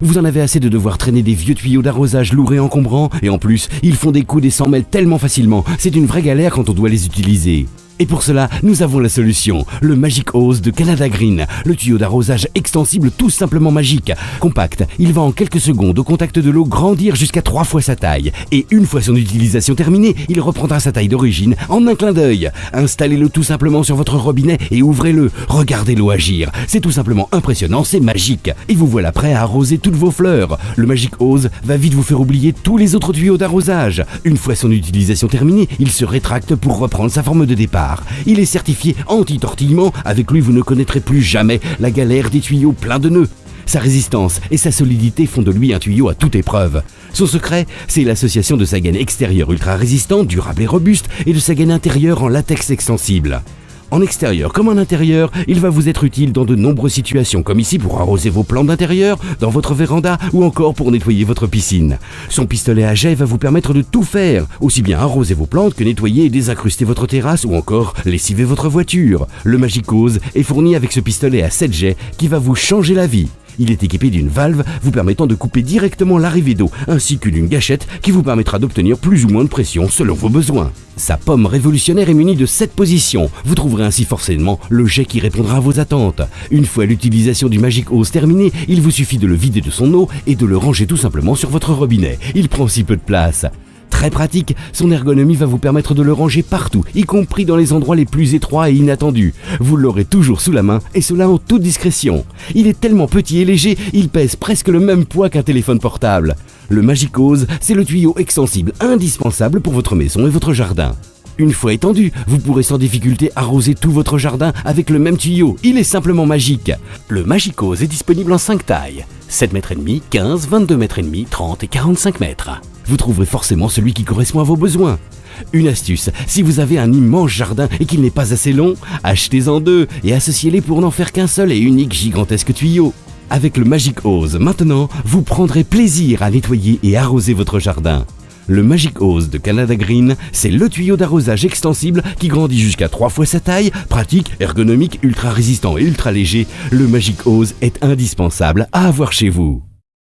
Vous en avez assez de devoir traîner des vieux tuyaux d'arrosage lourds et encombrants, et en plus, ils font des coudes et s'en mêlent tellement facilement, c'est une vraie galère quand on doit les utiliser. Et pour cela, nous avons la solution, le Magic Hose de Canada Green, le tuyau d'arrosage extensible tout simplement magique. Compact, il va en quelques secondes au contact de l'eau grandir jusqu'à 3 fois sa taille. Et une fois son utilisation terminée, il reprendra sa taille d'origine en un clin d'œil. Installez-le tout simplement sur votre robinet et ouvrez-le. Regardez l'eau agir. C'est tout simplement impressionnant, c'est magique. Et vous voilà prêt à arroser toutes vos fleurs. Le Magic Hose va vite vous faire oublier tous les autres tuyaux d'arrosage. Une fois son utilisation terminée, il se rétracte pour reprendre sa forme de départ. Il est certifié anti-tortillement, avec lui vous ne connaîtrez plus jamais la galère des tuyaux pleins de nœuds. Sa résistance et sa solidité font de lui un tuyau à toute épreuve. Son secret, c'est l'association de sa gaine extérieure ultra résistante, durable et robuste, et de sa gaine intérieure en latex extensible. En extérieur comme en intérieur, il va vous être utile dans de nombreuses situations, comme ici pour arroser vos plantes d'intérieur, dans votre véranda ou encore pour nettoyer votre piscine. Son pistolet à jet va vous permettre de tout faire, aussi bien arroser vos plantes que nettoyer et désincruster votre terrasse ou encore lessiver votre voiture. Le Magic Hose est fourni avec ce pistolet à 7 jets qui va vous changer la vie. Il est équipé d'une valve vous permettant de couper directement l'arrivée d'eau, ainsi que d'une gâchette qui vous permettra d'obtenir plus ou moins de pression selon vos besoins. Sa pomme révolutionnaire est munie de 7 positions. Vous trouverez ainsi forcément le jet qui répondra à vos attentes. Une fois l'utilisation du Magic Hose terminée, il vous suffit de le vider de son eau et de le ranger tout simplement sur votre robinet. Il prend si peu de place. Très pratique, son ergonomie va vous permettre de le ranger partout, y compris dans les endroits les plus étroits et inattendus. Vous l'aurez toujours sous la main, et cela en toute discrétion. Il est tellement petit et léger, il pèse presque le même poids qu'un téléphone portable. Le Magic Hose, c'est le tuyau extensible indispensable pour votre maison et votre jardin. Une fois étendu, vous pourrez sans difficulté arroser tout votre jardin avec le même tuyau. Il est simplement magique. Le Magic Hose est disponible en 5 tailles. 7,5 m, 15, 22,5 m, 30 et 45 mètres. Vous trouverez forcément celui qui correspond à vos besoins. Une astuce, si vous avez un immense jardin et qu'il n'est pas assez long, achetez-en 2 et associez-les pour n'en faire qu'un seul et unique gigantesque tuyau. Avec le Magic Hose, maintenant, vous prendrez plaisir à nettoyer et arroser votre jardin. Le Magic Hose de Canada Green, c'est le tuyau d'arrosage extensible qui grandit jusqu'à 3 fois sa taille, pratique, ergonomique, ultra résistant et ultra léger. Le Magic Hose est indispensable à avoir chez vous.